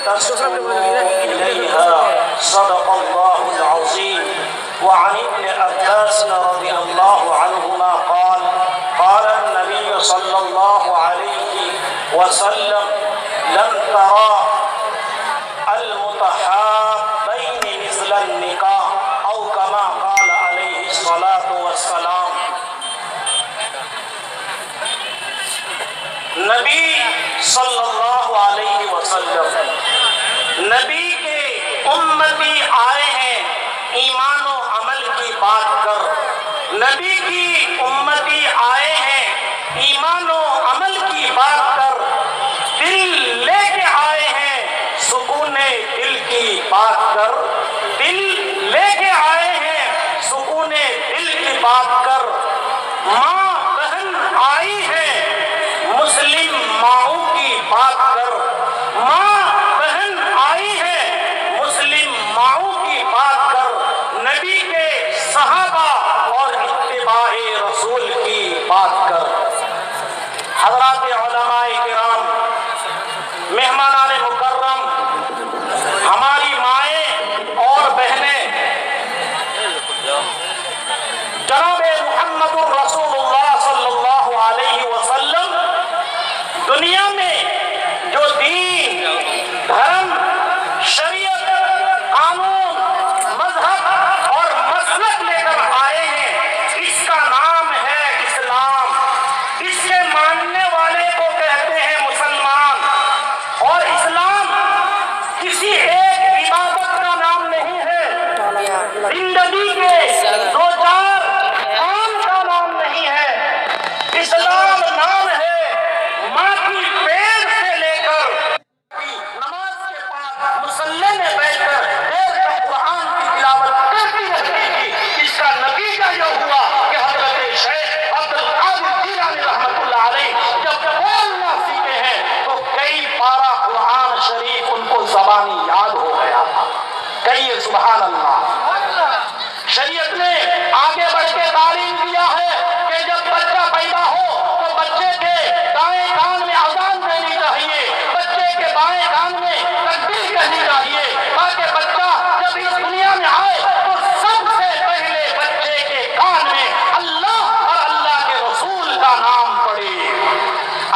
تسكنوا إليها صدق الله العظيم. وعن ابن عباس رضي الله عنهما قال قال النبي صلى الله عليه وسلم لم ترى المتحابين مثل النكاح أو كما قال عليه الصلاة والسلام. نبی صلی اللہ علیہ وسلم نبی کے امتی آئے ہیں ایمان و عمل کی بات کر، نبی کی امتی آئے ہیں ایمان و عمل کی بات کر، دل لے کے آئے ہیں سکون دل کی بات کر، دل لے کے آئے ہیں سکون دل کی بات کر، ماں بہن آئی ہے مسلم ماؤں کی بات کر، ماں بہن آئی ہے مسلم ماؤں کی بات کر، نبی کے صحابہ اور اتباع رسول کی بات کر۔ حضرات علماء کرام، مہمانان مکرم، ہماری مائیں اور بہنیں، جناب محمد الرسول اللہ صلی اللہ علیہ وسلم دنیا میں جو دین، دھرم، شریعت، قانون، مذہب اور مسلک لے کر آئے ہیں، اس کا نام ہے اسلام۔ اس کے ماننے والے کو کہتے ہیں مسلمان۔ اور اسلام کسی ایک عبادت کا نام نہیں ہے، زندگی کے دو چار کام کا نام نہیں ہے۔ اسلام نام ہے ماں کی پیٹ سے لے کر نماز کے بعد مصلی میں بیٹھ کر دیر تک قرآن کی تلاوت کرتی رہتی تھی۔ اس کا نتیجہ یہ ہوا کہ حضرت شیخ عبد القادر جیلانی رحمۃ اللہ علیہ جب بولنا سیکھے ہیں تو کئی پارہ قرآن شریف ان کو زبانی یاد ہو گیا تھا۔ کہیے سبحان اللہ۔ شریعت نے آگے بڑھ کے تعلیم دیا ہے کہ جب بچہ پیدا ہو تو بچے کے دائیں کان میں اذان دینی چاہیے، بچے کے بائیں کان میں تکبیر کہنی چاہیے، تاکہ بچہ جب اس دنیا میں آئے تو سب سے پہلے بچے کے کان میں اللہ اور اللہ کے رسول کا نام پڑے۔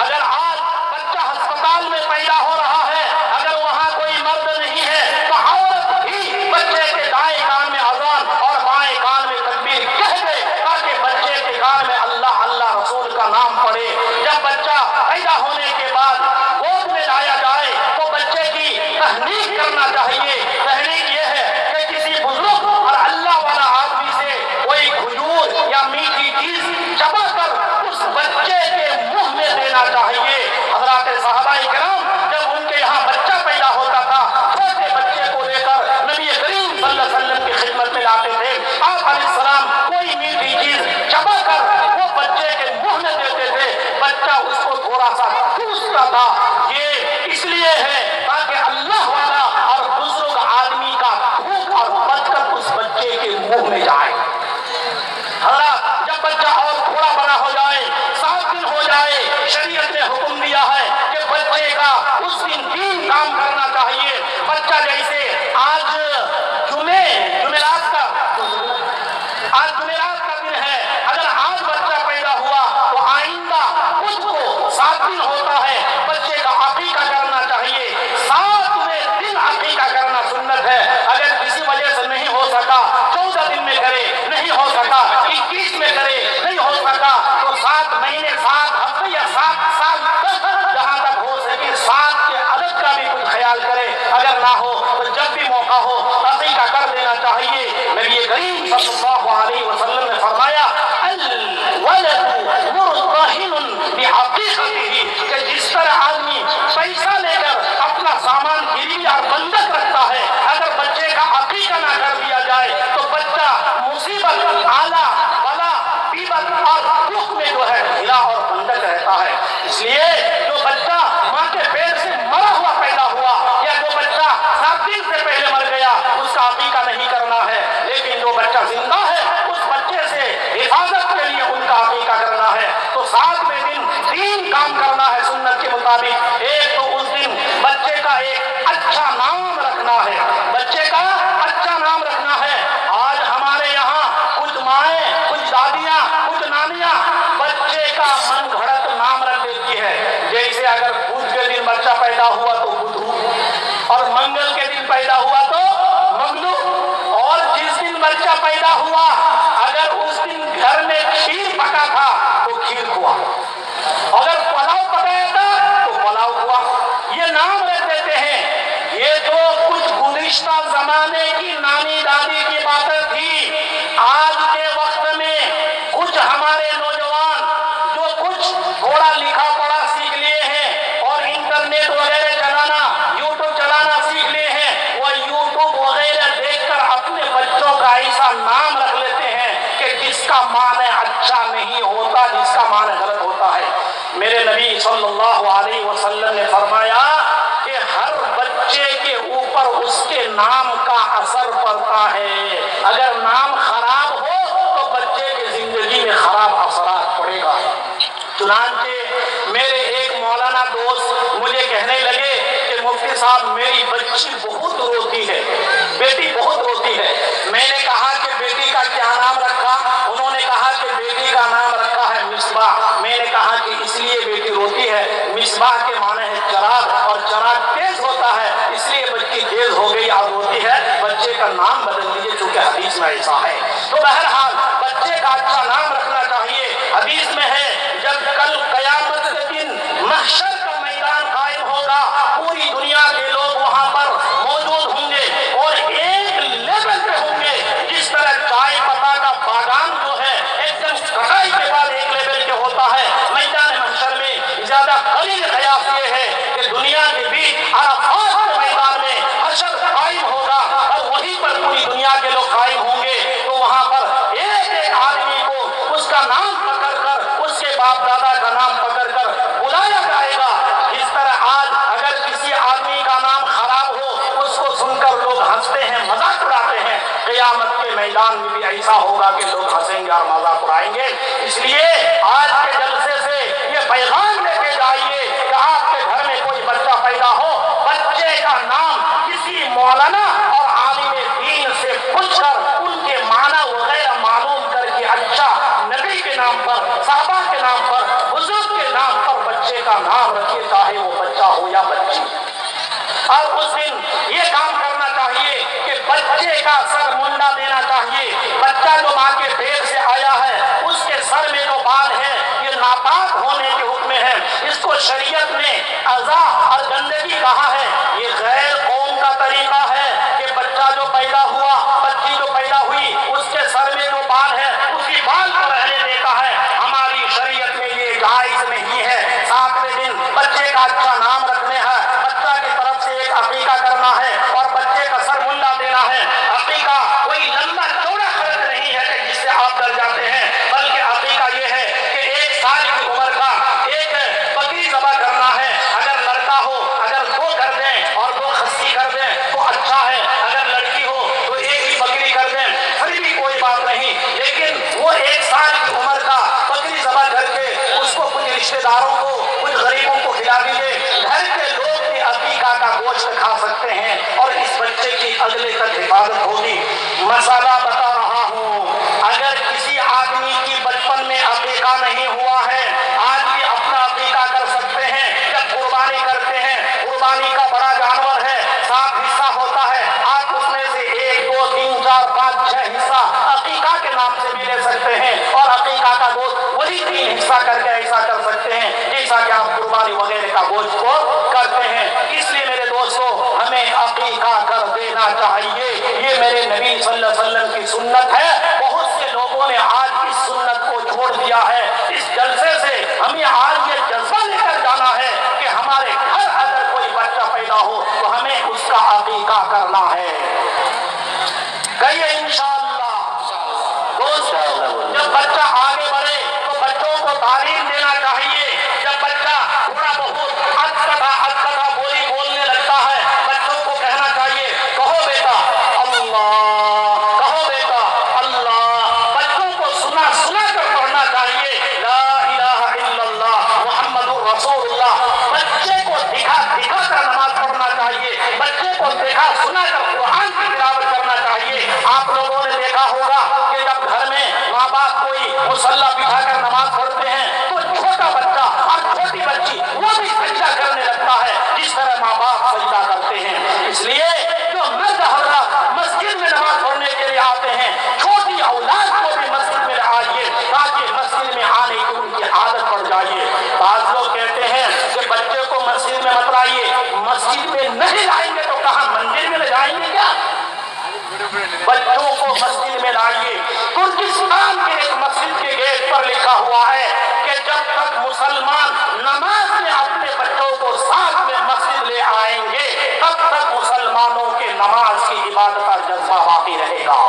اگر آج بچہ ہسپتال میں پیدا ہو رہا ہے، اگر وہاں کوئی مرد نہیں ہے تو عورت بھی بچے کے دائیں کان میں اذان اور بائیں کان میں تکبیر کہہ دے، تاکہ بچے کے کان میں اللہ اللہ رسول کا نام پڑے۔ جب بچہ پیدا ہونے کے بعد گود میں لایا جائے تو بچے کی تہنیک کرنا چاہیے۔ تہنیک یہ ہے کہ کسی بزرگ اور اللہ والا آدمی سے کوئی کھجور یا میٹھی چیز چبا کر اس بچے کے منہ میں دینا چاہیے۔ حضرات صحابہ کرام جب ان کے یہاں بچہ پیدا ہوتا تھا، چھوٹے بچے کو لے کر نبی کریم صلی اللہ علیہ وسلم کی خدمت میں لاتے تھے۔ آپ علیہ السلام کوئی میٹھی چیز چبا کر وہ بچے کے منہ میں دیتے تھے، بچہ اس کو تھوڑا سا ٹھوستا تھا۔ یہ اس لیے ہے تاکہ اللہ والا اور بزرگ آدمی کا تھوک اور برکت اس بچے کے منہ میں جائے۔ حضرات جب بچہ اور تھوڑا بڑا ہو جائے، 7 دن ہو جائے، شریعت نے حکم دیا ہے کہ بچے کا اس دن 3 کام کرنا چاہیے۔ بچہ جیسے آج جمعرات کا دن ہے، اگر آج بچہ پیدا ہوا تو آئندہ خود کو 7 دن ہوتا ہے، بچے کا عقیقہ کرنا چاہیے۔ 7ویں دن عقیقہ کرنا سنت ہے۔ اگر کسی وجہ سے نہیں ہو سکا 14 دن میں کرے، نہیں ہو سکا 21 میں کرے، نہیں ہو سکا تو 7 مہینے 7 ہفتے یا 7 سال تک جہاں تک ہو سکے 7 کے عدد کا بھی کوئی خیال کرے۔ اگر نہ ہو تو جب بھی موقع ہو عقیقہ کر دینا چاہیے۔ نبی کریم صلی اللہ علیہ وسلم نے فرمایا الولد مرتہن بعقیقتہ، کہ جس طرح آدمی پیسہ لے کر اپنا سامان گروی اور بندک رکھتا ہے، اگر بچے کا عقیقہ نہ کر دیا جائے تو بچہ مصیبت، آلہ، بلا، بیبت اور دکھ میں جو ہے گھرا اور بندک رہتا ہے۔ اس لیے جو بچہ ماں کے پیٹ سے مرا ہوا پیدا ہوا یا جو بچہ 7 دن سے پہلے مر گیا، اس کا عقیقہ نہیں کرنا ہے، لیکن جو بچہ زندہ ہے اس بچے سے حفاظت کے لیے ان کا عقیقہ کرنا ہے۔ تو 7ویں دن 3 کام کرنا ہے سنت کے مطابق۔ ایک تو اس دن بچے کا ایک اچھا رکھنا ہے، بچے کا اچھا نام رکھنا ہے۔ آج ہمارے یہاں کچھ مائیں، کچھ دادیاں، کچھ نانیاں بچے کا من گھڑت نام رکھ دیتی ہے، جیسے اگر بدھ کے دن بچہ پیدا ہوا تو بدھو، اور منگل کے دن پیدا ہوا تو منگلو، اور جس دن بچہ پیدا ہوا اگر اس دن گھر میں کھیر پکا تھا تو کھیر ہوا، اگر پلاؤ پکایا تھا تو پلاؤ ہوا۔ یہ نام رکھ دیتے ہیں۔ یہ تو کچھ گزشتہ زمانے کی نانی دادی کی باتیں تھی۔ آج کے وقت میں کچھ ہمارے نوجوان جو کچھ تھوڑا لکھا پڑھا سیکھ لیے ہیں اور انٹرنیٹ وغیرہ چلانا، یوٹیوب چلانا سیکھ لیے ہیں، وہ یوٹیوب وغیرہ دیکھ کر اپنے بچوں کا ایسا نام رکھ لیتے ہیں کہ جس کا معنی اچھا نہیں ہوتا، جس کا معنی غلط ہوتا ہے۔ میرے نبی صلی اللہ علیہ وسلم نے فرمایا کہ ہر بچے کے اوپر اس کے نام کا اثر پڑتا ہے۔ اگر نام خراب ہو تو بچے کی زندگی میں خراب اثرات پڑے گا۔ چنانچہ میرے ایک مولانا دوست مجھے کہنے لگے کہ مفتی صاحب میری بچی بہت روتی ہے، بیٹی بہت روتی ہے۔ میں نے کہا کہ بیٹی کا کیا نام رکھا؟ انہوں نے کہا کہ بیٹی کا نام رکھا ہے مصباح۔ میں نے کہا کہ اس لیے بیٹی روتی ہے، مصباح کے معنی ہے چراغ، اور چراغ تیز ہوتا ہے، اس لیے بچی تیز ہو گئی اور روتی ہے، بچے کا نام بدل دیجیے چونکہ حدیث میں ایسا ہے۔ تو بہرحال بچے کا اچھا نام رکھنا چاہیے۔ حدیث میں ہے جب کل قیامت کے دن محشر کا میدان قائم ہوگا، پوری دنیا کے لوگ وہاں پر موجود ہوں گے اور ایک لیول پہ ہوں گے، جس طرح چائے پتا کا باغان جو ہے ایک دم کٹائی کے بعد ایک لیول کے ہوتا ہے، میدان محشر میں زیادہ قلیل قیاس یہ ہے کہ دنیا کے بیچ عرفات کے میدان میں حشر قائم ہوگا اور وہیں پر پوری دنیا کے لوگ قائم ہوں گے۔ تو وہاں پر ایک ایک آدمی کو اس کا نام پکڑ کر، اس کے باپ دادا کا نام پکڑ کر بلایا جائے گا۔ اس طرح آج اگر کسی آدمی کا نام خراب ہو، اس کو سن کر لوگ ہنستے ہیں، مذاق اڑاتے ہیں، قیامت کے میدان میں بھی ایسا ہوگا کہ لوگ ہنسیں گے اور مذاق اڑائیں گے۔ اس لیے آج کے جلسے سے یہ پیغام لے کے جائیے کہ آپ کے گھر میں کوئی بچہ پیدا ہو، بچے کا نام کسی مولانا اور عالم دین سے پوچھ کر ان کے معنی وغیرہ معلوم کر کے اچھا نبی کے نام پر، صحابہ کے نام پر، بزرگ کے نام پر بچے کا نام رکھیے، چاہے وہ بچہ ہو یا بچی۔ اور اس دن یہ کام کرنا چاہیے کہ بچے کا سر منڈا دینا چاہیے۔ بچہ جو ماں کے پیٹ سے آیا ہے اس کے سر میں جو بال ہے یہ ناپاک ہونے کے حکم ہے۔ اس کو شریعت نے اذا اور گندگی کہا ہے۔ یہ غیر قوم کا طریقہ ہے کہ بچہ جو پیدا ہوا، بچی جو پیدا ہوئی، اس کے سر میں جو بال ہے اسی بال کو رہنے دیتا ہے۔ ہماری شریعت میں یہ جائز نہیں ہے۔ 7ویں دن بچے کا اچھا نام رکھنے ہے، بچہ کی طرف سے ایک عقیقہ کرنا ہے اور بچے کا سر منڈا دینا ہے۔ عقیقہ کوئی لمبا چوڑا خرچ نہیں ہے کہ جس سے آپ ڈر جاتے ہیں، بلکہ عقیقہ یہ ہے کہ 1 سال کی عمر کا ایک بکری ذبح کرنا ہے۔ اگر لڑکا ہو اگر 2 کر دیں اور 2 خصی کر دیں تو اچھا ہے، اگر لڑکی ہو تو 1 ہی بکری کر دیں، پھر بھی کوئی بات نہیں، لیکن وہ 1 سال کی عمر کا بکری ذبح کر کے اس کو کچھ رشتے داروں کو، کچھ غریبوں کو کھلا دیجیے۔ گھر کے لوگ بھی عقیقہ کا گوشت کھا سکتے ہیں اور اس بچے کی اگلے تک حفاظت ہوگی۔ مسئلہ بتا رہا ہوں، اگر کسی آدمی کی بچپن میں عقیقہ نہیں ہوا ہے، آج بھی اپنا عقیقہ کر سکتے ہیں۔ جب قربانی کرتے ہیں، قربانی کا بڑا جانور ہے، 7 حصہ ہوتا ہے، آپ اس میں سے 1 2 3 4 5 6 حصہ عقیقہ کے نام سے بھی لے سکتے ہیں اور عقیقہ کا گوشت وہی 3 حصہ کر کے ایسا کر سکتے ہیں جیسا کہ آپ قربانی وغیرہ کا گوشت کو کرتے ہیں۔ اس لیے میرے دوستو ہمیں عقیقہ کر دینا چاہیے۔ یہ میرے نبی صلی اللہ علیہ وسلم کی سنت ہے۔ بہت سے لوگوں نے آج اس سنت کو چھوڑ دیا ہے۔ اس جلسے سے ہمیں آج یہ جذبہ لے کر جانا ہے کہ ہمارے گھر اگر کوئی بچہ پیدا ہو تو ہمیں اس کا عقیقہ کرنا ہے۔ کہیے انشاءاللہ۔ دوستو جب بچہ آگے بڑھے تو بچوں کو تعلیم دینا چاہیے۔ جب بچہ تھوڑا بہت اچھا بولی بولنے لگتا ہے، بچوں کو کہنا چاہیے کہو بیٹا اللہ، کہو بیٹا اللہ۔ بچوں کو سنا سنا کر پڑھنا چاہیے لا الہ الا اللہ محمد الرسول اللہ۔ بچے کو دکھا دکھا کر نماز پڑھنا چاہیے، بچے کو دیکھا سنا کر قرآن کی تلاوت کرنا چاہیے۔ آپ لوگوں نے دیکھا ہوگا کہ جب گھر میں ماں باپ کوئی مصلی بٹھا کر نماز پڑھتے ہیں تو چھوٹا بچہ اور چھوٹی بچی وہ بھی سجدہ کرنے لگتا ہے جس طرح ماں باپ سجدہ کرتے ہیں۔ اس لیے جو مرد حضرات مسجد میں نماز پڑھنے کے لیے آتے ہیں چھوٹی اولاد کو بھی مسجد میں آئیے تاکہ مسجد میں آنے کی ان کی عادت پڑ جائے۔ بعض لوگ کہتے ہیں کہ بچے کو مسجد میں مت لائیے، مسجد میں نہیں لائیں گے تو کہاں مندر میں لے جائیں گے کیا؟ بچوں کو مسجد میں لائیے۔ ترکستان کے ایک مسجد کے گیٹ پر لکھا ہوا ہے کہ جب تک مسلمان نماز میں اپنے بچوں کو ساتھ میں مسجد لے آئیں گے تب تک مسلمانوں کے نماز کی عبادت کا جذبہ باقی رہے گا۔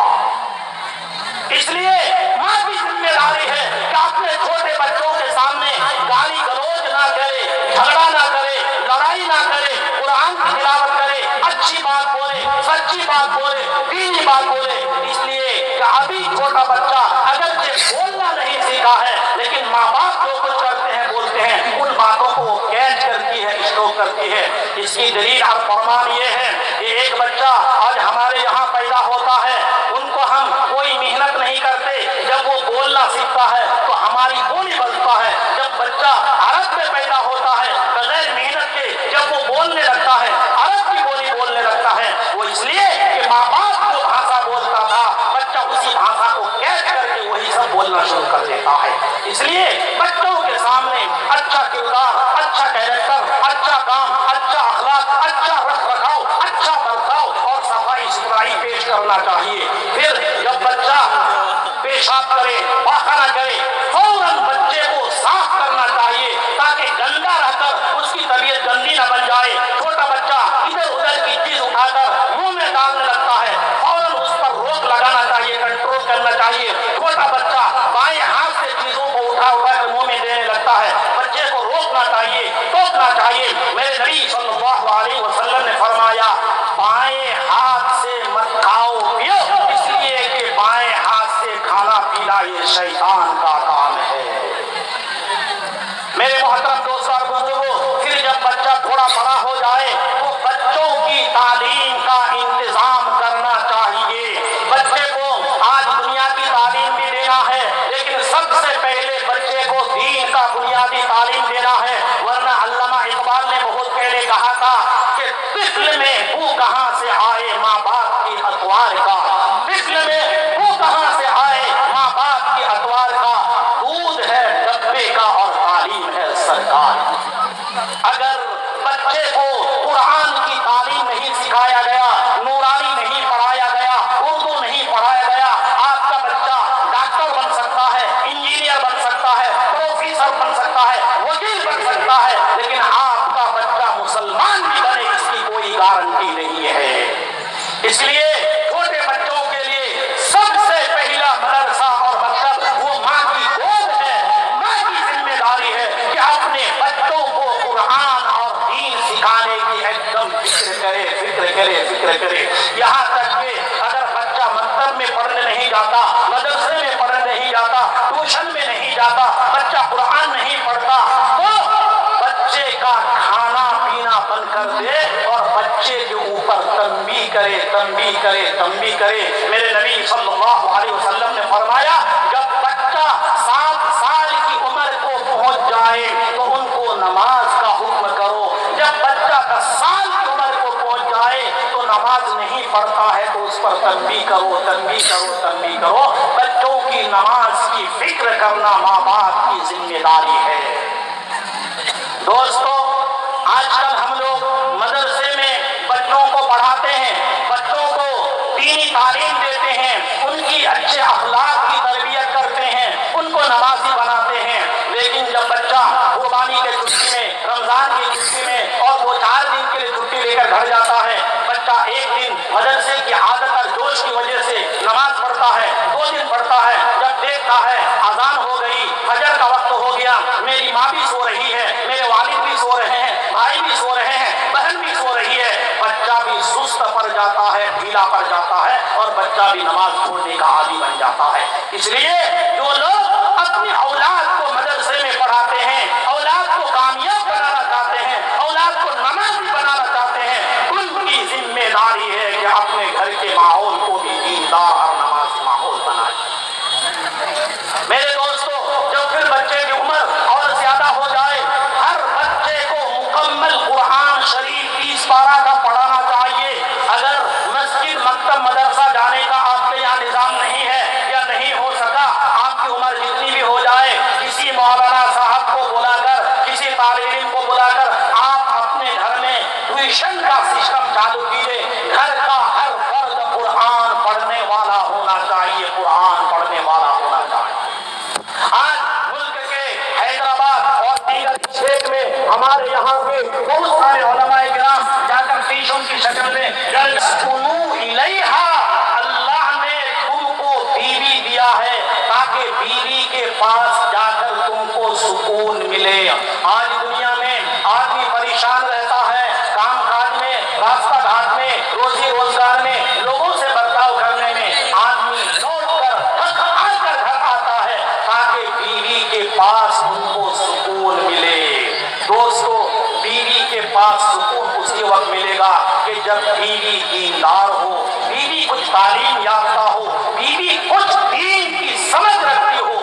اس لیے ماں کی ذمہ داری ہے کہ اپنے چھوٹے بچوں کے سامنے گالی گلوچ نہ کرے، جھگڑا نہ کرے، لڑائی نہ کرے، قرآن کی تلاوت کرے، اچھی بات بولے، سچی بات بولے، دینی بات بولے۔ اس لیے کہ ابھی چھوٹا بچہ اگرچہ بولنا نہیں سیکھا ہے لیکن ماں باپ جو کچھ کرتے ہیں بولتے ہیں ان باتوں کو وہ کیچ کرتی ہے، اسٹوک کرتی ہے۔ اس کی دلیل اور فرمان یہ ہے کہ ایک بچہ آج ہمارے یہاں پیدا ہوتا ہے، ان کو ہم کوئی محنت نہیں کرتے، جب وہ بولنا سیکھتا ہے تو ہماری بولی بنتا ہے۔ جب بچہ عرب میں پیدا ہوتا ہے بغیر محنت کے جب وہ بولنے لگتا ہے عرب کی بولی بولنے لگتا ہے، وہ اس لیے کہ ماں باپ جو بھاشا بولتا تھا بچہ اسی بھاشا کو کیچ کر کے وہی سب بولنا شروع کر دیتا ہے۔ اس لیے بچوں کے سامنے اچھا کردار، اچھا کیریکٹر، اچھا کام، اچھا اخلاق، اچھا رکھ رکھاؤ، اچھا برتاؤ اور صفائی ستھرائی پیش کرنا چاہیے۔ پھر جب بچہ پیشاب کرے، پاخانہ کرے، فوراً بچے کو صاف کرنا چاہیے تاکہ گندا رہ کر اس کی طبیعت گندی نہ بن جائے۔ چھوٹا بچہ ادھر ادھر کی چیز اٹھا کر منہ میں ڈالنے لگتا ہے، فوراً اس پر روک لگانا چاہیے، کنٹرول کرنا چاہیے۔ چھوٹا بچہ بائیں ہاتھ سے چیزوں کو اٹھا کر منہ میں دینے لگتا ہے، بچے کو روکنا چاہیے، ٹوکنا چاہیے۔ میرے نبی صلی اللہ علیہ وسلم نے فرمایا بائیں ہاتھ سے مت کھاؤ پیو، اس لیے کہ بائیں ہاتھ سے کھانا پینا یہ شیطان کا کام ہے۔ میرے محترم دوستوں اور بزرگوں، پھر جب بچہ تھوڑا بڑا ہو جائے تو بچوں کی تعلیم کا انتظام کرنا چاہیے۔ بچے کو آج دنیا کی تعلیم بھی دینا ہے لیکن سب سے پہلے بچے کو دین کا بنیادی تعلیم دینا ہے، ورنہ علامہ اقبال نے بہت پہلے کہا تھا کہ طفل میں بو کہاں سے آئے ماں باپ کی اطوار کا، طفل میں بو کہاں سے آئے ماں باپ کی اطوار کا، دودھ ہے ڈبے کا اور تعلیم ہے سرکار۔ اگر بچے کو قرآن کی تعلیم نہیں سکھایا گیا، نورانی نہیں پڑھایا گیا، اردو نہیں پڑھایا گیا، آپ کا بچہ ڈاکٹر بن سکتا ہے، انجینئر بن سکتا ہے، پروفیسر بن سکتا ہے، وکیل بن سکتا ہے، لیکن آپ کا بچہ مسلمان بھی بنے اس کی کوئی گارنٹی نہیں ہے۔ اس لیے چھوٹے بچوں کے لیے سب سے پہلا مدرسہ اور مکتب وہ ماں کی گود ہے، ماں کی ذمہ داری ہے کہ اپنے بچوں کو قرآن اور دین سکھانے کی ایک دم فکر کرے۔ یہاں تک کہ اگر بچہ مکتب میں پڑھنے نہیں جاتا، مدرسے میں پڑھنے نہیں جاتا، ٹیوشن میں نہیں جاتا، بچہ قرآن نہیں پڑھتا تو بچے کا کھانا پینا بند کر دے اور بچے کے اوپر تنبیہ کرے۔ میرے نبی صلی اللہ علیہ وسلم نے فرمایا جب بچہ 7 سال کی عمر کو پہنچ جائے تو ان کو نماز کا حکم کرو، جب بچہ 10 سال کی عمر کو پہنچ جائے تو نماز نہیں پڑھتا ہے تو اس پر تنبیہ کرو۔ بچوں کی نماز کی فکر کرنا ماں باپ کی ذمہ داری ہے۔ دوستو، آج کل ہم لوگ مدرسے میں بچوں کو پڑھاتے ہیں، بچوں کو دینی تعلیم دیتے ہیں، ان کی اچھے اخلاق کی تربیت کرتے ہیں، ان کو نمازی بناتے ہیں، لیکن جب بچہ قربانی کے چھٹی میں، رمضان کی چھٹی میں اور 2-4 دن کے لیے چھٹی لے کر گھر جاتا ہے، بچہ ایک دن مدرسے کی عادت اور جوش کی وجہ سے نماز پڑھتا ہے، 2 دن پڑھتا ہے، جب دیکھتا ہے اذان ہو گئی، فجر کا وقت ہو گیا، میری ماں بھی سو رہی ہے، میرے والد بھی سو رہے ہیں، بھائی بھی سو رہے ہیں، بہن بھی سو رہی ہے، بچہ بھی سست پڑ جاتا ہے، ڈھیلا پڑ جاتا ہے اور بچہ بھی نماز چھوڑنے کا عادی بن جاتا ہے۔ اس لیے جو لوگ اپنی اولاد کو مدرسے میں پڑھاتے ہیں، اولاد کو کامیاب بنانا چاہتے ہیں، اولاد کو نمازی بنانا چاہتے ہیں، ان کی ذمہ داری یسکنوا الیہا، اللہ نے تم کو بیوی دیا ہے تاکہ بیوی کے پاس جا کر تم کو سکون ملے۔ آج دنیا میں آدمی پریشان رہتا ہے، کام کاج میں، راستہ گھاٹ میں، روزی روزگار میں، لوگوں سے برتاؤ کرنے میں آدمی لوٹ کر تھک ہار کر گھر آتا ہے تاکہ بیوی کے پاس ان کو سکون ملے۔ دوستو، بیوی کے پاس سکون اسی وقت ملے گا کہ جب بیوی دیندار ہو، بیوی کچھ تعلیم یافتہ ہو، بیوی کچھ دین کی سمجھ رکھتی ہو۔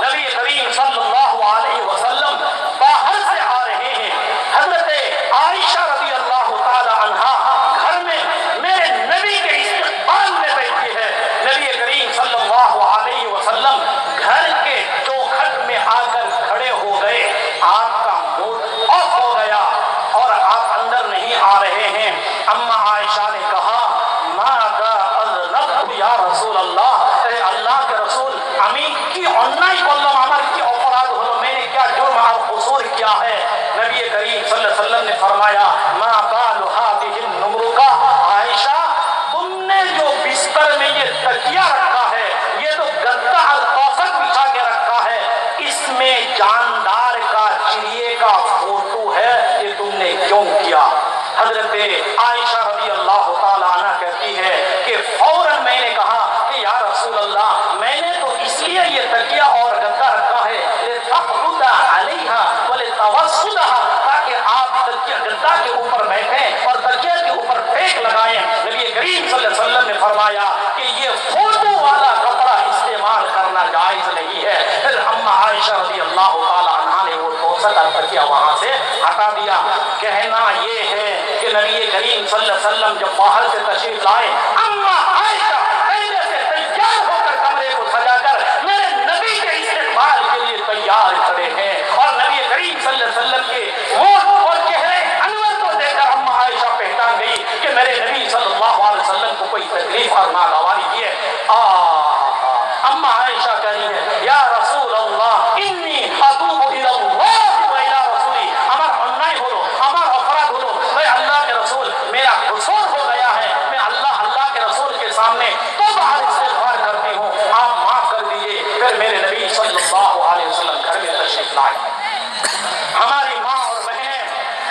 نبی کریم صلی اللہ علیہ وسلم باہر سے آ رہے ہیں، حضرت عائشہ رضی اللہ تعالی عنہا گھر میں میرے نبی کے استقبال میں بیٹھی ہے۔ نبی کریم صلی اللہ علیہ وسلم گھر کے چوکھٹ میں آ کر کھڑے ہو گئے، آپ کا موڈ آف ہو گیا اور آپ اندر نہیں آ رہے ہیں۔ اما عائشہ نے کہا ماذا اذنبت یا رسول اللہ، اے اللہ کے رسول আমি কি অন্যায় করলাম, আমার কি অপরাধ হলো, میں نے کیا جرم اور قصور کیا ہے؟ نبی کریم صلی اللہ علیہ وسلم نے فرمایا ما بال هذه النمرقہ، عائشہ تم نے جو بستر میں یہ تکیہ رکھا ہے، یہ تو گدا اور توشک بچھا کے رکھا ہے، اس میں جاندار کا چڑیے کا فوٹو ہے، یہ تم نے کیوں کیا؟ حضرت عائشہ رضی اللہ تعالی عنہ کہتی ہے کہ فوراً میں نے کہا کہ یا رسول اللہ، میں نے تو اس لیے یہ تکیہ اور گدا رکھا ہے لتقعد علیہا ولتوسدھا، تاکہ آپ تکیہ گدا کے اوپر بیٹھیں اور تکیہ کے اوپر ٹیک لگائیں۔ نبی کریم صلی اللہ علیہ وسلم نے فرمایا کہ یہ فوٹو والا کپڑا استعمال کرنا جائز نہیں ہے۔ پھر اما عائشہ رضی اللہ تعالی عنہا نے وہ توسک اور تکیہ وہاں سے ہٹا دیا۔ کہنا یہ ہے کہ نبی کریم صلی اللہ علیہ وسلم جب باہر سے تشریف لائے، اما عائشہ پہلے سے تیار ہو کر کمرے کو سجا کر میرے نبی کے استقبال کے لیے تیار کھڑے ہیں، اور نبی کریم صلی اللہ علیہ وسلم کے ہونٹ اور چہرے انور کو دیکھ کر اما عائشہ پہچان گئی کہ میرے نبی صلی اللہ علیہ وسلم کو کوئی تکلیف اور ناگواری ہے۔ اما عائشہ کہہ رہی ہے یا رسول اللہ انی اتوب الی اللہ و الی رسولی، আমার অন্যায় হলো, আমার অপরাধ হলো, اے اللہ کے رسول میرا قصور ہو گیا ہے، میں اللہ کے رسول کے سامنے توبہ اور استغفار کرتی ہوں، آپ معاف کر دیجئے۔ پھر میرے نبی صلی اللہ علیہ وسلم گھر میں تشریف لائے۔ ہماری ماں اور بہنیں،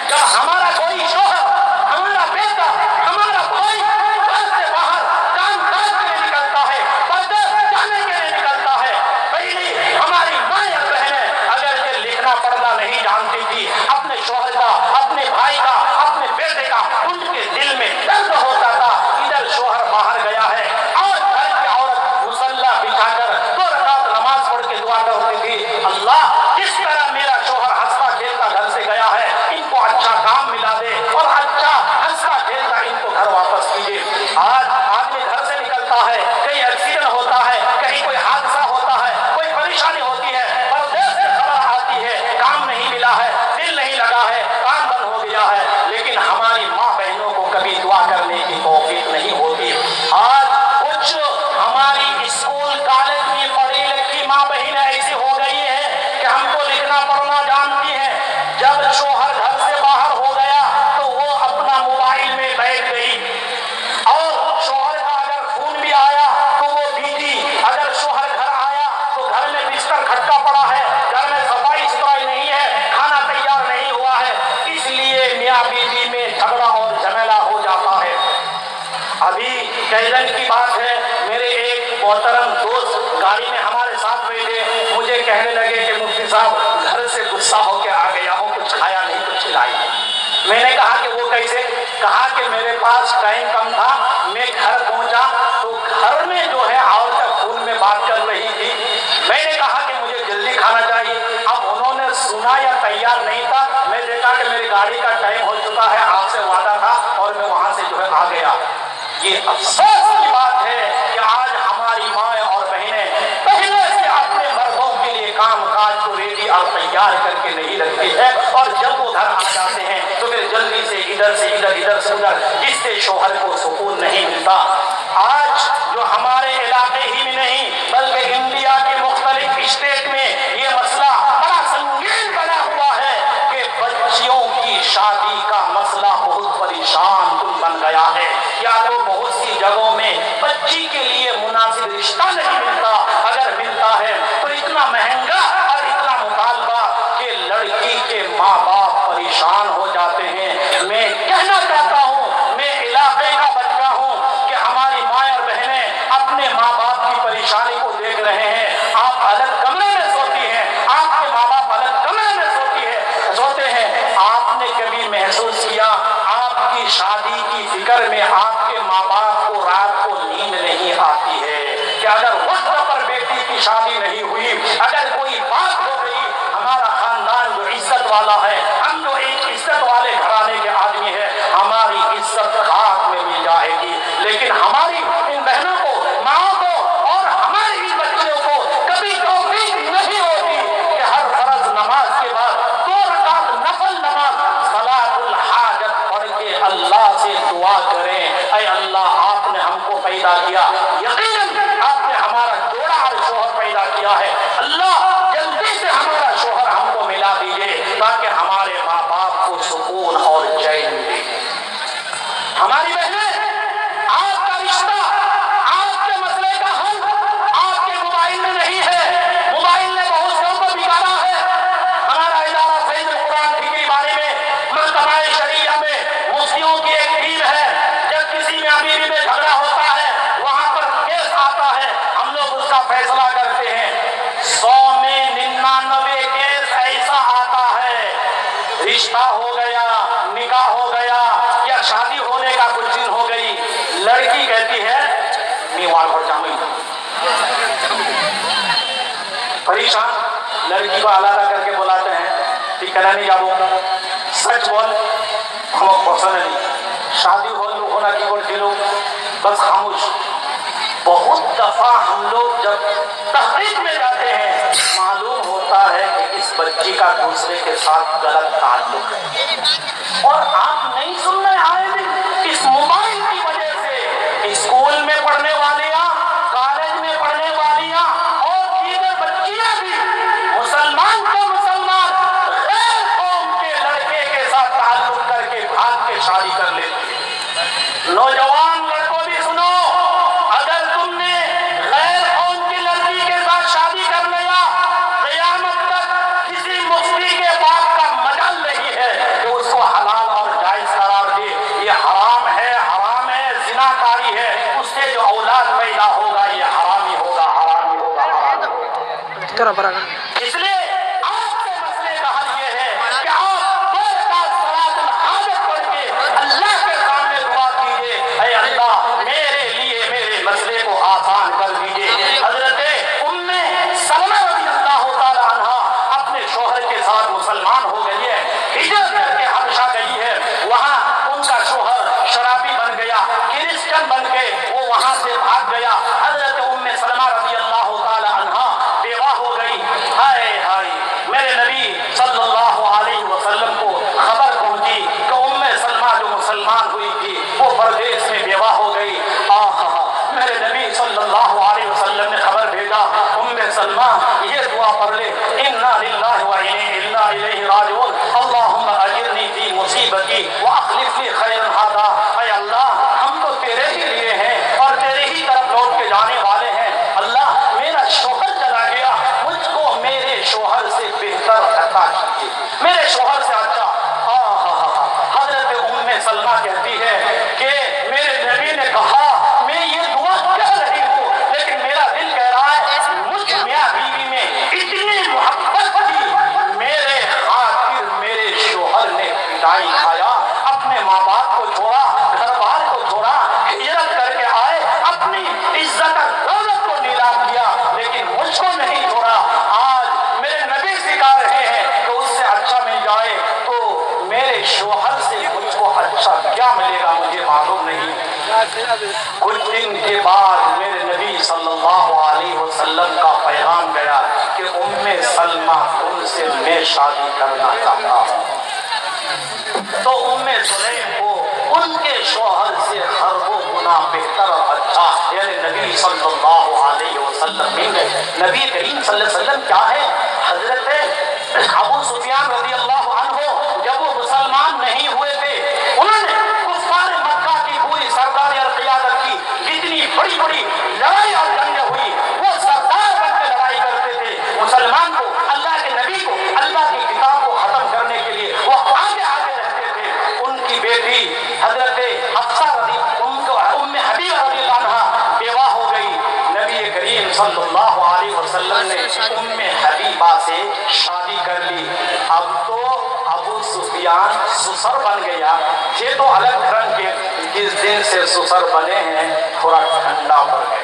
جب ہمارا کوئی شوہر، ہمارا بیٹا، ہمارا بھائی گھر سے باہر کام کاج کے لیے نکلتا ہے، پردیس جانے کے لیے نکلتا ہے، پہلی ہماری ماں یا بہنیں اگر یہ لکھنا پڑھنا نہیں جانتی تھی، اپنے شوہر کا، اپنے بھائی کا، اپنے بیٹے کا ان کے دل میں درد ہوتا تھا، ادھر شوہر باہر گیا ہے اور گھر کی عورت مصلی بچھا کر 2 رکعت نماز پڑھ کے دعا کرتی تھی، اللہ جس طرح میرا شوہر ہنستا کھیلتا گھر سے گیا ہے، ان کو اچھا کام ملا دے اور اچھا ہنستا کھیلتا ان کو گھر واپس کیجیے۔ آج آدمی گھر سے نکلتا ہے، کہیں ایکسیڈنٹ ہوتا ہے، کہیں کوئی حادثہ ہوتا ہے، کوئی پریشانی ہوتی ہے، پردیس سے خبر آتی ہے، کام نہیں ملا ہے، دل نہیں لگا ہے، کام بند ہو گیا ہے، لیکن ہماری ماں بہنوں کو کبھی دعا کرنے کی توفیق نہیں ہوتی۔ آج کچھ ہماری اسکول کالج میں پڑھی لکھی ماں بہنیں ایسی ہو گئی ہیں کہ ہم کو لکھنا پڑھنا جانتی ہیں، جب شوہر گھر سے باہر ہو گیا تو وہ اپنا موبائل میں بیٹھ گئی، اور شوہر کا اگر فون بھی آیا تو وہ بیٹی، اگر شوہر گھر آیا تو گھر میں بستر کھٹکا پڑا ہے، گھر میں صفائی ستھرائی نہیں ہے، کھانا تیار نہیں ہوا ہے، اس لیے میاں بیوی میں جھگڑا اور جھمیلا ہو جاتا ہے۔ ابھی کئی دن کی بات ہے، میرے ایک محترم دوست گاڑی میں ہمارے ساتھ بیٹھے، مجھے کہنے لگے کہ مفتی صاحب گھر سے غصہ ہو کے آ گیا ہوں، کچھ کھایا نہیں، کچھ کھلائی نہیں۔ میں نے کہا کہ وہ کیسے؟ کہا کہ میرے پاس ٹائم کم تھا، میں گھر پہنچا تو گھر میں جو ہے عورت فون میں بات کر رہی تھی، میں نے کہا کہ مجھے جلدی کھانا چاہیے، اب انہوں نے سنا یا تیار نہیں تھا، میں دیکھا کہ میری گاڑی کا ٹائم ہو چکا ہے، آپ سے وعدہ تھا اور میں وہاں سے جو ہے آ گیا۔ یہ افسوس کی بات ہے کہ آج ہماری مائیں اور بہنیں پہلے سے اپنے مردوں کے لیے کام کاج کو ریڈی اور تیار کر کے نہیں رکھتی ہے، اور جب وہ گھر آ جاتے ہیں تو پھر جلدی سے ادھر سے ادھر، ادھر سے ادھر، جس سے شوہر کو سکون نہیں ملتا۔ آج جو ہمارے علاقے ہی میں نہیں بلکہ انڈیا کے مختلف اسٹیٹ میں یہ مسئلہ بڑا سنگین بنا ہوا ہے کہ بچیوں کی شادی کا مسئلہ بہت پریشان کی شادی کی فکر میں آپ کے ماں باپ کو رات کو نیند نہیں آتی ہے کہ اگر وقت پر بیٹی کی شادی نہیں ہوئی، اگر کوئی بات ہو گئی، ہمارا خاندان جو عزت والا ہے، ہم جو ایک عزت والے گھرانے کے آدمی ہیں، ہماری عزت خاک میں مل جائے گی۔ لیکن ہماری ان بہنوں کو، ماں کو اور ہماری ان بچیوں کو کبھی توفیق نہیں ہوتی کہ ہر فرض نماز کے بعد 2 رکعت نفل نماز صلاۃ الحاجت پڑھ کے اللہ سے دعا کریں، اے اللہ آپ نے ہم کو پیدا کیا، یقیناً آپ نے ہمارا جوڑا اور شوہر پیدا کیا ہے، اللہ جلدی سے ہمارا شوہر ہم کو ملا دیجئے تاکہ ہمارے ماں باپ کو سکون اور چین ملے۔ ہماری بہنیں، آپ کا رشتہ، آپ کے مسئلے کا حل آپ کے موبائل میں نہیں ہے، موبائل نے بہت سو کو بگاڑا ہے۔ ہمارا ادارہ فیض القرآن ٹھیکری باری میں محکمہ شریعہ میں مفتیوں کی ایک ٹیم ہے، جب کسی میں امیری میں جھگڑا ہوتا ہے، وہاں پر کیس آتا ہے، ہم لوگ اس کا فیصلہ کرتے ہیں۔ 100 میں 99 کیس ایسا آتا ہے، رشتہ ہو گیا، نکاح ہو گیا یا شادی ہونے کا کچھ دن ہو گئی، لڑکی کہتی ہے میوار پر جامعی پریشان، لڑکی کو علیحدہ کر کے بلاتے ہیں، ٹھیک کرا نہیں جاؤ، سچ بول ہم پسند نہیں، شادی ہونا کی بول دلو بس خاموش۔ بہت دفعہ ہم لوگ جب تحقیق میں جاتے ہیں، معلوم ہوتا ہے کہ اس بچی کا دوسرے کے ساتھ غلط تعلق ہے، اور آپ نہیں سننے آئے بھی اس موبائل کی وجہ سے اسکول میں پڑھنے والیاں، کالج میں پڑھنے والیاں اور دیگر بچیاں بھی مسلمان کو مسلمان غیر قوم کے لڑکے کے ساتھ تعلق کر کے بھاگ کے شادی کر لیتی ہے۔ نوجوان لڑکوں بھی سنو، اگر تم نے غیر قوم کی لڑکی کے ساتھ شادی کر لیا، قیامت تک کسی مفتی کے باپ کا مجال نہیں ہے کہ اس کو حلال اور جائز قرار دے۔ یہ حرام ہے، حرام ہے، زنا کاری ہے، اس سے جو اولاد پیدا ہوگا یہ حرامی ہوگا، حرامی ہوگا، حرامی ہوگا۔ اس لیے آپ کے مسئلے کا حل یہ ہے کہ آپ 2 رکعت صلاۃ الحاجت پڑھ کے اللہ کے سامنے دعا کیجئے، اے اللہ میرے لیے میرے مسئلے کو آسان کر دیجئے۔ حضرت ام سلمہ رضی اللہ تعالی عنہ اپنے شوہر کے ساتھ مسلمان ہو گئی ہے، ہجرت کر کے حبشہ گئی ہے، وہاں ان کا شوہر شرابی بن گیا، کرسچن بن کے وہ وہاں سے بھاگ گیا۔ حضرت ام سلمہ رضی اللہ تعالی عنہ بیوہ ہو گئی۔ ہائے ہائے، میرے نبی صلی اللہ علیہ وسلم کو خبر پہنچی کہ ام سلمہ جو مسلمان ہوئی تھی وہ پردیس میں بیوہ ہو گئی۔ میرے نبی صلی اللہ علیہ وسلم نے خبر بھیجا، ام سلمہ یہ دعا پڑھ لے، انا للہ و انا الیہ راجعون، اللہم اجرنی فی مصیبتی واخلف لی خیرا ھذا۔ اے اللہ ہم تو تیرے ہی لیے ہیں اور تیرے ہی طرف لوٹ کے جانے والے ہیں، اللہ میرا شوہر چلا گیا، مجھ کو میرے شوہر سے بہتر عطا کیجیے، میرے شوہر سے اچھا۔ حضرت ام سلمہ کہتی ہے کہ میرے نبی نے کہا میں یہ دعا کہہ رہی ہوں لیکن میرا دل کہہ رہا ہے مجھ میاں بیوی میں اتنی محبت تھی، میرے خاطر میرے شوہر نے پٹائی کھایا، اپنے ماں باپ کو چھوڑا، گھر بار کو چھوڑا، ہجرت کر کے آئے، اپنی عزت اور دولت کو نیلام کیا لیکن مجھ کو نہیں چھوڑا۔ آج میرے نبی سکھا رہے ہیں کہ اس سے اچھا مل جائے تو میرے شوہر سے مجھ کو اچھا کیا ملے گا مجھے معلوم نہیں۔ کچھ دن کے بعد میرے نبی صلی اللہ علیہ وسلم کا پیغام گیا کہ ام سلمہ تم سے میں شادی کرنا چاہتا ہوں۔ تو ام سلیم کو ان کے شوہر سے خربوں گنا بہتر اور اچھا، یعنی نبی صلی اللہ علیہ وسلم مل گئے۔ نبی کریم صلی اللہ علیہ وسلم کیا ہے؟ حضرت ابو سفیان رضی اللہ عنہ جب وہ مسلمان نہیں ہوئے تھے، انہوں نے کفار مکہ کی پوری سرداری اور قیادت کی، کتنی بڑی بڑی لڑائی اور جنگیں ہوئی، وہ سردار بن کے لڑائی کرتے تھے، مسلمان کو، اللہ کے نبی کو، اللہ کی کتاب کو ختم کرنے کے لیے وہ آگے آگے رہتے تھے۔ ان کی بیٹی حضرت حفصہ رضی ام حبیبہ رضی اللہ عنہا بیوہ ہو گئی، نبی کریم صلی اللہ علیہ وسلم نے ام حبیبہ سے شادی کر لی۔ اب تو ابو سفیان جان سسر بن گیا، یہ تو الگ رنگ کے جس دن سے سسر بنے ہیں تھوڑا ٹھنڈا پڑ گئے،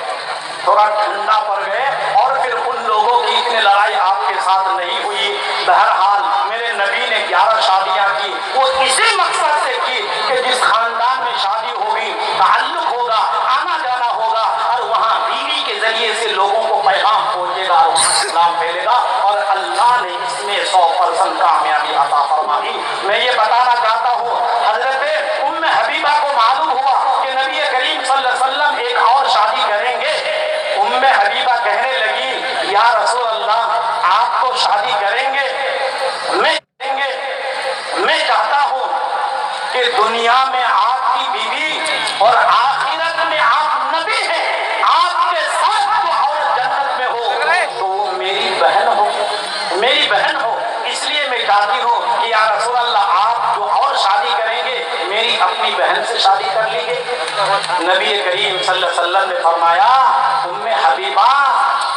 تھوڑا ٹھنڈا پڑ گئے، اور پھر ان لوگوں کی اتنی لڑائی آپ کے ساتھ نہیں ہوئی۔ بہرحال میرے نبی نے 11 شادیاں کی، وہ اسی مقصد سے کی کہ جس خاندان میں شادی ہوگی تعلق ہوگا، آنا جانا ہوگا، اور وہاں بیوی کے ذریعے سے لوگوں کو پیغام پہنچے گا اور اسلام پھیلے گا، اور اللہ نے اس میں 100% کامیابی عطا فرمائی۔ میں یہ بتانا چاہتا ہوں، حضرت ام حبیبہ کو معلوم ہوا کہ نبی کریم صلی اللہ علیہ وسلم ایک اور شادی کریں گے۔ ام حبیبہ کہنے لگی یا رسول اللہ آپ تو شادی کریں گے، میں چاہتا ہوں کہ دنیا میں آپ کی بیوی اور آخرت میں آپ نبی ہیں، آپ کے ساتھ جو عورت جنت میں ہو تو وہ میری بہن ہو، میری بہن ہو، اس لیے میں چاہتی ہوں کہ یا رسول اللہ آپ جو اور شادی کریں گے میری اپنی بہن سے شادی کر لیجیے۔ نبی کریم صلی اللہ علیہ وسلم نے فرمایا ام حبیبہ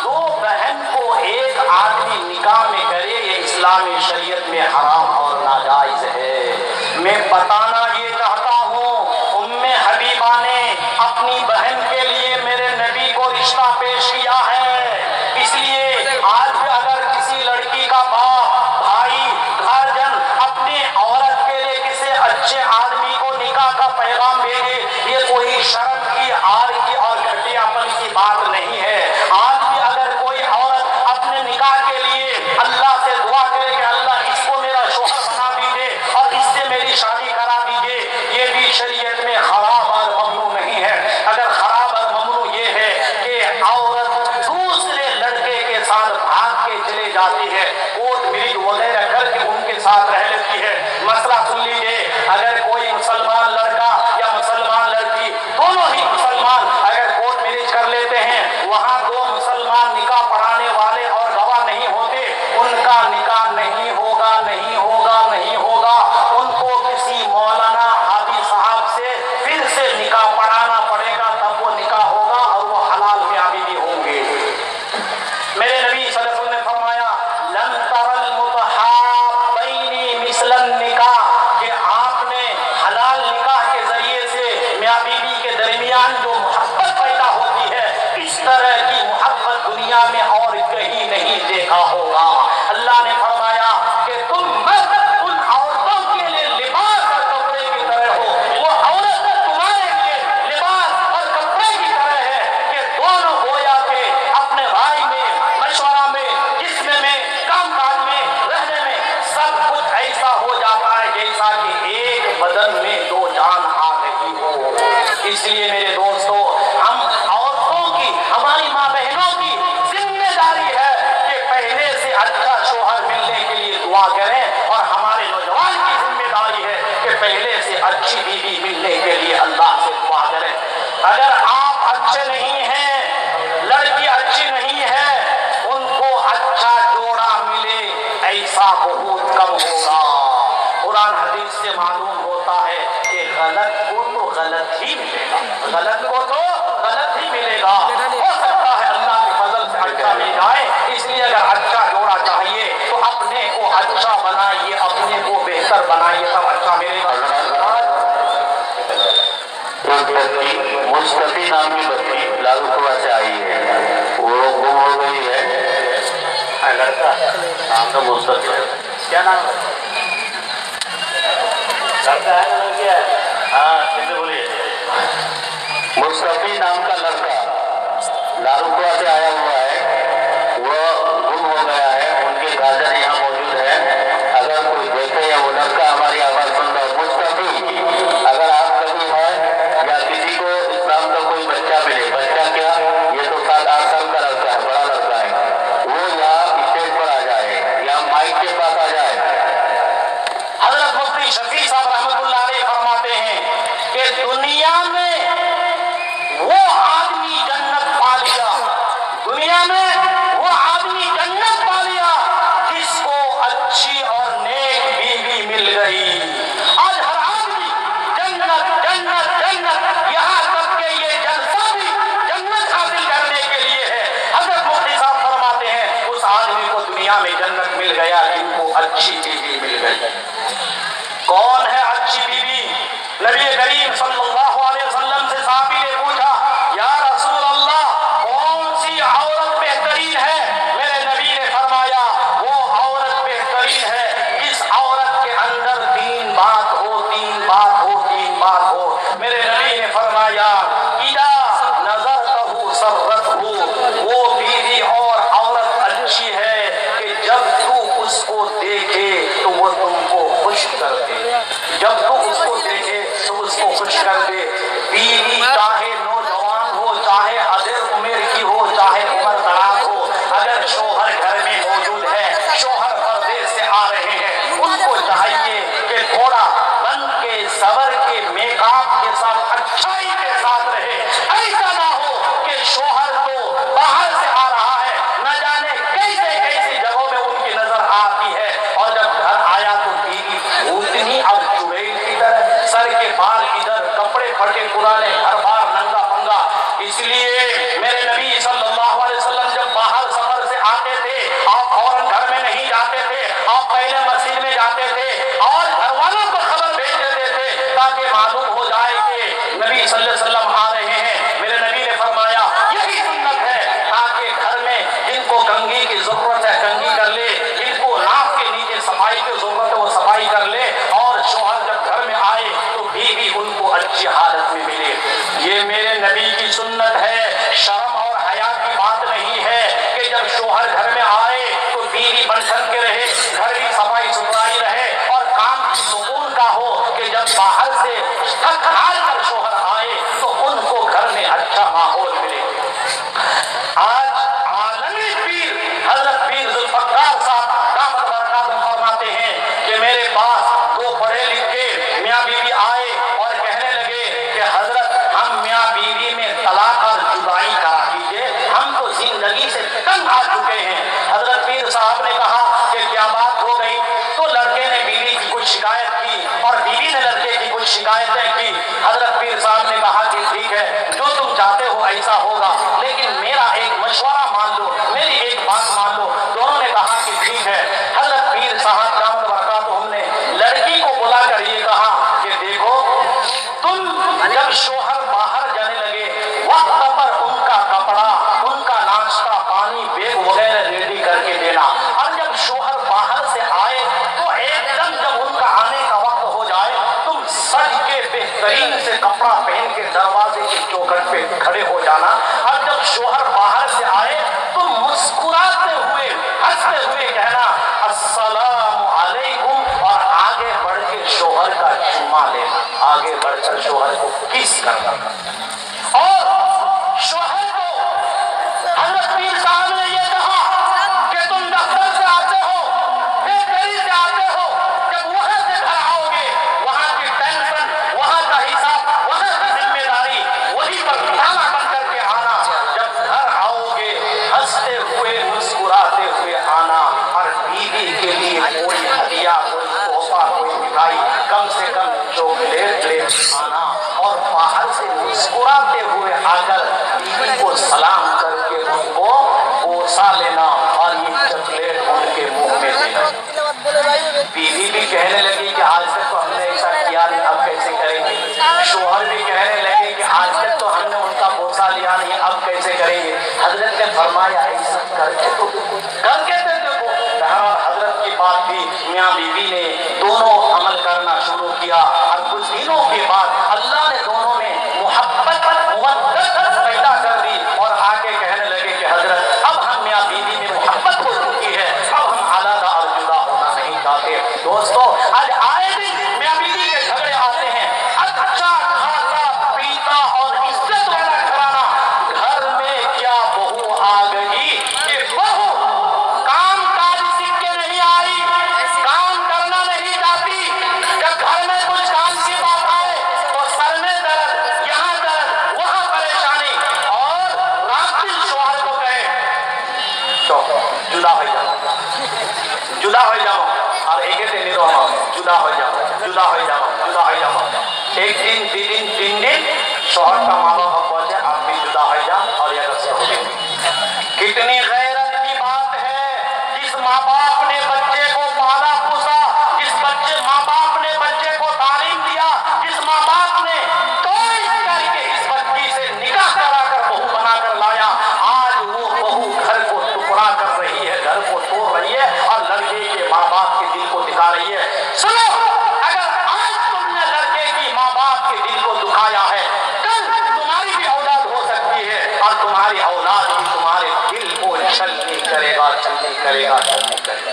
دو بہن کو ایک آدمی نکاح میں کرے یہ اسلامی شریعت میں حرام اور ناجائز ہے۔ میں بتانا یہ چاہتا ہوں ام حبیبہ نے اپنی بہن کے لیے میرے نبی کو رشتہ پیش کیا ہے، اس لیے آج بھی اگر کسی لڑکی کا باپ بھائی گارجن اپنے عورت کے لیے کسی اچھے آدمی کو نکاح کا پیغام بھیجے، یہ کوئی شرم کی آر کی اور گھٹیاپن کی بات نہیں ہے۔ آج بھی اگر کوئی عورت اپنے نکاح کے لیے اللہ سے دعا کرے کہ اللہ اس کو میرا شوہر بنا دیجیے اور اس سے میری شادی کرا دیجیے، یہ بھی شریعت میں خراب اور ممنوع نہیں ہے۔ اگر خراب اور ممنوع یہ ہے کہ عورت دوسرے لڑکے کے ساتھ بھاگ کے چلے جاتی ہے، کوٹ بریج وغیرہ کر کے ان کے ساتھ رہ لیتی ہے۔ مسئلہ سن لیجیے، اگر کوئی مسلمان لڑکا یا مسلمان لڑکی دونوں ہی مسلمان اگر کوٹ میرج کر لیتے ہیں، وہاں دو مسلمان نکاح پڑھانے والے اور گواہ نہیں ہوتے، ان کا نکاح نہیں ہوگا، نہیں ہوگا، نہیں ہوگا۔ ان کو کسی مولانا حاجی صاحب سے پھر سے نکاح پڑھانا پڑے گا، تب وہ نکاح ہوگا اور وہ حلال بیابی بھی ہوں گے۔ میرے نبی صلی اللہ علیہ وسلم نے فرمایا لن تر المتحابین مثل النکاح، کہ آپ نے حلال نکاح کے ذریعے سے میاں بیوی کے درمیان جو محبت پیدا ہوتی ہے اس طرح کی محبت دنیا میں اور کہیں نہیں دیکھا ہوگا۔ اللہ نے فرمایا کہ تم مرد ان عورتوں کے لیے لباس اور کپڑے کی طرح ہو، وہ عورت تمہارے لیے لباس اور کپڑے کی طرح ہے کہ دونوں گویا کے اپنے بھائی میں مشورہ میں جسم میں کام کاج میں رہنے میں سب کچھ ایسا ہو جاتا ہے جیسا کہ ایک بدن میں دو جان آ رہی ہو۔ اس لیے میرے دوستو ہم عورتوں کی ہماری ماں بہنوں کی ذمہ داری ہے کہ پہلے سے اچھا شوہر ملنے کے لیے دعا کریں، اور ہمارے نوجوان کی ذمہ داری ہے کہ پہلے سے اچھی بیوی ملنے کے لیے اللہ سے دعا کریں۔ اگر آپ اچھے نہیں ہیں، لڑکی اچھی نہیں ہے، ان کو اچھا جوڑا ملے ایسا بہت کم ہوگا۔ قرآن حدیث سے معلوم ہوتا ہے کہ غلط کو تو غلط ہی ملے گا، غلط کو تو غلط ہی ملے گا۔ ہو سکتا ہے اللہ کے فضل سے اچھا مل جائے، اس لیے اگر اچھا جوڑا چاہیے تو اپنے کو اچھا بنائیے، اپنے کو بہتر بنائیے، تب اچھا ملے گا۔ ایک بچی مصطفی نام کی بچی لالوپورہ سے آئی ہے، وہ گم ہو گئی ہے۔ لڑکا نام تو مصطفی ہے، کیا نام ہے؟ لڑکا ہے نا لڑکی ہے؟ ہاں کیسے بولیے؟ مصطفی نام کا لڑکا لالوپورہ سے آیا ہوا ہے، وہ گم ہو گیا ہے، ان کے گارجن یہاں موجود ہے۔ اگر کوئی دیکھے یا وہ لڑکا ہماری آواز سن رہا ہے، مصطفی اگر آپ کبھی ہیں یا کسی کو اسلام کا کوئی بچہ ملے، بچہ کیا یہ تو 7-8 سال کا لڑکا ہے، بڑا لڑکا ہے، وہ یہاں اسٹیج پر آ جائے یا مائک کے پاس آ جائے۔ حضرت مفتی شفیع صاحب رحمۃ اللہ علیہ فرماتے ہیں کہ دنیا میں وہ آدمی جنت پا لیا، دنیا میں وہ آدمی جنت پا لیا جس کو اچھی اور نیک بیوی مل گئی۔ آج ہر آدمی جنت جنت جنت، یہاں تک کہ یہ جلسہ بھی جنت حاصل کرنے کے لیے ہے۔ حضرت مفتی صاحب فرماتے ہیں اس آدمی کو دنیا میں جنت مل گیا جن کو اچھی بیوی مل گئی۔ آپ کے ساتھ اچھائی کے ساتھ رہے. ایسا نہ ہو کہ شوہر تو باہر سے آ رہا ہے, نہ جانے کیسے کیسی جگہوں میں ان کی نظر آتی ہے, اور جب گھر آیا تو بیوی اتنی اب چڑیل کی طرح, سر کے بال ادھر, کپڑے پھٹے پرانے, گھر بار ننگا پنگا. اس لیے میرے نبی صلی اللہ علیہ وسلم جب باہر سفر سے آتے تھے, آپ فوراً گھر میں نہیں جاتے تھے, آپ پہلے مسجد میں جاتے تھے اور گھر والوں کو خبر بھیج دیتے تھے تاکہ معلوم ہو جائے کہ نبی صلی اللہ علیہ وسلم آ رہے ہیں. میرے نبی نے فرمایا یہی سنت ہے, تاکہ گھر میں جن کو کنگھی کی ضرورت ہے کنگھی کر لے, جن کو ناک کے نیچے صفائی کی ضرورت ہے وہ صفائی کر لے, اور شوہر جب گھر میں آئے تو بیوی ان کو اچھی حالت میں ملے. یہ میرے نبی کی سنت ہے, شرم اور حیا کی بات نہیں ہے کہ جب شوہر گھر میں آئے تو بیوی بن ٹھن کے رہے, گھر کی صفائی ستھرائی رہے, اور کام کی سکون کا ہو کہ جب باہر سے تھک ہار کر شوہر آئے تو ان کو گھر میں اچھا ماحول ملے. آج عالمی پیر حضرت پیر ذوالفقار صاحب دامت برکاتہ فرماتے ہیں کہ میرے پاس دو پڑھے لکھے میاں بیوی آئے اور کہنے لگے کہ حضرت ہم میاں بیوی میں طلاق اور جدائی کرا دیجئے, ہم تو زندگی سے تنگ آ چکے ہیں. حضرت پیر صاحب نے کہا کہ کیا بات ہو گئی؟ تو لڑکے نے بیوی کی کچھ شکایت کی اور بیوی نے لڑکے کی کچھ شکایتیں کی. حضرت پیر صاحب نے کہا کہ ٹھیک ہے, جو تم چاہتے ہو ایسا ہوگا, لیکن میرا ایک مشورہ مان لو, میری ایک بات مان لو. دونوں نے کہا کہ ٹھیک ہے. حضرت پیر صاحب دامت برکاتہ نے لڑکی کو بلا کر یہ کہا کہ دیکھو, تم جب شوہر باہر جانے لگے وقت پر ان کا کپڑا, ان کا ناشتہ پانی, بیگ وغیرہ ریڈی کر کے دینا, اور جب شوہر باہر سے آئے تو ایک دم جب ان کا آنے کا وقت ہو جائے تم سج کے بہترین سے کپڑا پہن کے دروازے کی چوکھٹ پہ کھڑے ہو جانا, اور جب شوہر باہر سے آئے تو مسکراتے ہوئے ہنستے ہوئے کہنا السلام علیکم, اور آگے بڑھ کے شوہر کا چوما لینا, آگے بڑھ کر شوہر کو کس کرنا. اور شوہر کو حضرت پیر صاحب نے یہ کہا کہ تم دفتر سے آتے ہو, بہتری سے آتے ہو, جب وہاں سے گھر آؤ گے وہاں کی ٹینشن, وہاں کا حساب, وہاں کی ذمہ داری وہی پر تالا بن کر کے آنا. جب گھر آؤ گے ہنستے ہوئے مسکراتے ہوئے آنا, اور بیوی کے لیے کوئی ہدیہ, کوئی تحفہ, کوئی مٹھائی, کم سے کم چاکلیٹ لے آنا, اور باہر سے مسکراتے ہوئے آ کر بیوی کو سلام کر کے ان کو بوسا لینا اور یہ چاکلیٹ ان کے منہ میں دینا. بیوی بھی کہنے لگی کہ آج تک تو ہم نے ایسا کیا نہیں, اب کیسے کریں گے. شوہر بھی کہنے لگے کہ آج تک تو ہم نے ان کا بوسا لیا نہیں, اب کیسے کریں گے. حضرت نے فرمایا ایسا کر کے تو دیکھو. حضرت کی بات بھی میاں بیوی نے دونوں عمل کرنا شروع کیا, اور کچھ دنوں کے بعد اللہ نے دونوں میں محبت مودت پیدا کر دی, اور آگے کہنے لگے کہ حضرت اب ہم میاں بیوی میں محبت ہو چکی ہے, اب ہم علیحدہ اور جدا ہونا نہیں چاہتے. دوستو آج آئے دن میاں بیوی کے جھگڑے آتے ہیں. اچھا کھاتا پیتا اور عزت والا گھرانہ, گھر میں کیا بہو آ گئی کہ بہو کام کاج سیکھ کے نہیں آئی, کام کرنا نہیں جاتی. جب گھر میں کچھ کام کی بات آئے تو سر میں درد, یہاں درد, وہاں پریشانی, اور رات دن شوہر کو کہے تو جدا ہو جاؤ, جدا ہو جاؤ, اور ایک دن جدا ہو جاؤ, جدا ہو جاؤ, جدا ہو جاؤ. ایک دن, 2 دن, 3 دن شوہر کا ماں باپ پہنچے, آپ بھی جدا ہو جاؤ, اور یہ رسم ہو گئی. کتنی غیرت کی بات ہے, جس ماں باپ نے بچے کو پالا پوسا, جس ماں باپ نے بچے کو تعلیم دیا, جس ماں باپ نے کوئی کر کے اس بچی سے نکاح کرا کر بہو بنا کر لایا, آج وہ بہو گھر کو ٹکڑا کر رہی ہے, گھر کو توڑ رہی ہے, اور لڑکے کے ماں باپ کے دل کو دکھا رہی ہے. سنو, اگر آج تم نے لڑکے کی ماں باپ کے دل کو دکھایا ہے, کل تمہاری بھی اولاد ہو سکتی ہے, اور تمہاری اولاد بھی تمہارے دل کو چھلنی کرے گا, چھلنی کرے گا, چھلنی کرے گا.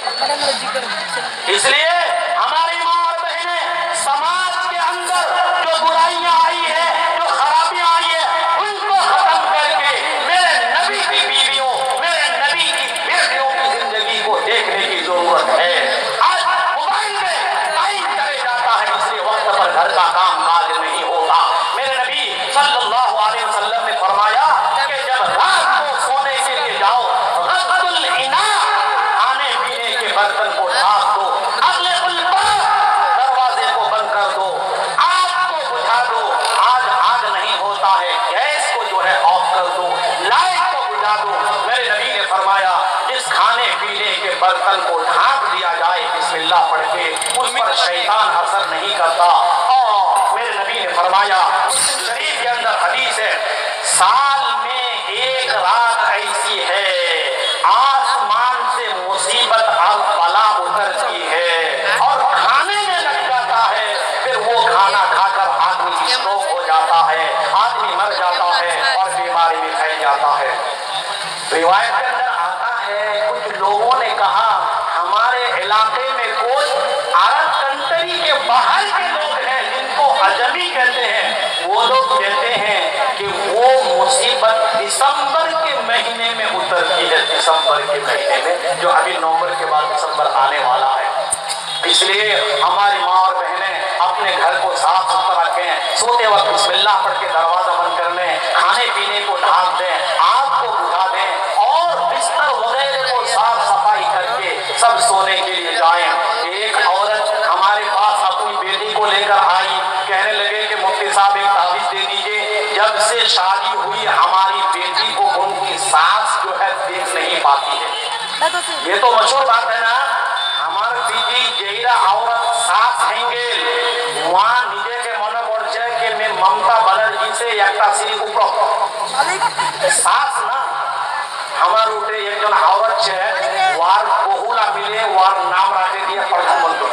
اس لیے ہماری ماں اور بہنیں, سماج کے اندر جو برائیاں آئی ہے, جو خرابیاں آئی ہے, ان کو ختم کر کے میرے نبی کی بیویوں, میرے نبی کی بیٹیوں کی زندگی کو دیکھنے کی ضرورت ہے. آج موبائل میں ٹائم چلے جاتا ہے, اس لیے وقت پر گھر کا کام کاج نہیں ہوتا. برتن کو ڈھانپ دیا جائے بسم اللہ پڑھ کے، اس پر شیطان اثر نہیں کرتا۔ اور میرے نبی نے فرمایا، شریف کے اندر حدیث ہے، سال میں ایک رات ایسی ہے آسمان سے مصیبت اور بلا اترتی ہے اور کھانے میں لگ جاتا ہے، پھر وہ کھانا کھا کر آدمی اسٹروک ہو جاتا ہے، آدمی مر جاتا ہے اور بیماری میں پھیل جاتا ہے۔ روایت کے اندر آتا ہے کچھ لوگوں نے کہا ہمارے علاقے میں کوئی عرب کنٹری کے باہر کے لوگ ہیں جن کو عجمی کہتے ہیں، وہ لوگ کہتے ہیں کہ وہ مصیبت دسمبر کے مہینے میں اترتی ہے، دسمبر کے مہینے میں، جو ابھی نومبر کے بعد دسمبر آنے والا ہے۔ اس لیے ہماری ماں اور بہنیں اپنے گھر کو صاف ستھرا رکھیں، سوتے وقت بسم اللہ پڑھ کے دروازہ بند کر لیں، کھانے پینے کو ڈھانپ دیں، آگ کو بجھا دیں اور بستر وغیرہ کو صاف صفائی کر کے سب سونے کے لیے جائیں۔ ایک عورت ہمارے پاس اپنی بیٹی کو لے کر آئی، کہنے لگے کہ مفتی صاحب ایک تعویذ دے دیجئے، جب سے شادی ہوئی ہماری بیٹی کو ان کی ساس جو ہے دیکھ نہیں پاتی ہے۔ یہ تو مشہور بات ہے نا، আমার দিদি যেইরা আওরাত শ্বাস হেঙ্গেল ওয়া নিজেকে মনে করছে যে মে মমতা ব্যানার্জি সে একটা সিঁড়ি উপর শ্বাস না আমার উঠে একজন আওরাত ছে ওয়ার বহুলা মিলে ওয়ার নাম রাখে দিয়ে প্রধানমন্ত্রী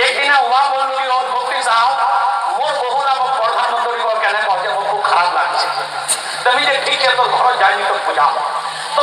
একদিন ওয়া বলল কি ও মুফতি সাহেব মোর বহুলা মো প্রধানমন্ত্রী কো কেন কহে মো খুব খারাপ লাগছে তুমি যে ঠিক আছে তোর ঘর যাইনি তো বুঝাও তো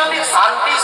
যদি শান্তি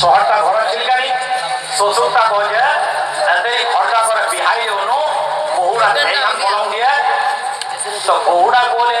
শহরটা ঘর চিলকানি শ্বশুরটা কয়ে এতে খরচা করে বিহাই অনু বহুরা এইখান কলম দিয়ে তো বহুরা বলে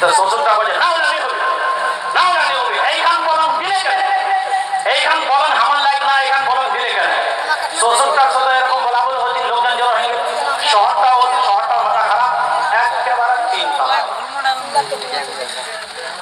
তো শ্বশুরটা বলে না না নেবে না না নেবে এইখান কলম দিলে কেন এইখান কলম আমার লাগে না এইখান কলম দিলে কেন শ্বশুরটার সাথে এরকম বলাবলি হচ্ছে লোকজন জড়ো হয়ে গেছে শহরটা মাথা খারাপ একেবারে 3 তালাক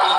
3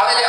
আপনি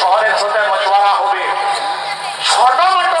শহরের সাথে মশওয়ারা হবে ছোট মোটো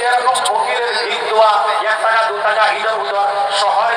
যেরকম ফকিরের ভিক দেওয়া 1 টাকা 2 টাকা ইধর উধর শহরে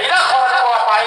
এইরা খরচ করা পাই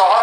শহর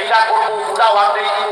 এইরা করব উড়া ওয়ার দেই কি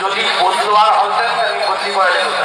যদি বুধবার হতেন আমি বুদ্ধি করে লেখা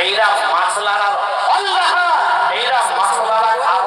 এইরা মাসলার হল না এইরা মাসলার আরব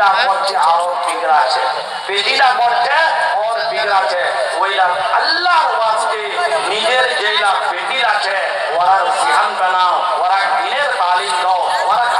পেশিদা করছে আর বিগড়াছে, পেশিদা করছে আর বিগড়াছে। ওইলা আল্লাহর ওয়াস্তে নিজের যেইলা বেটির আছে ওরা সিহান বানাও, ওরা দিনের তালিম দাও, ওরা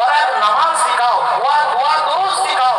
ওরা নামাজ শিখাও, ওরা দোয়া দরুদ শিখাও।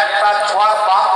একটা ছোয়ার বাপ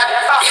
একটা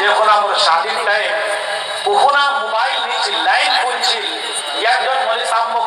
যখন আমার শাদীর টাইম ওখানে মোবাইল নিয়েছি লাইন খুলছি, একজন মলি সাহেব মোক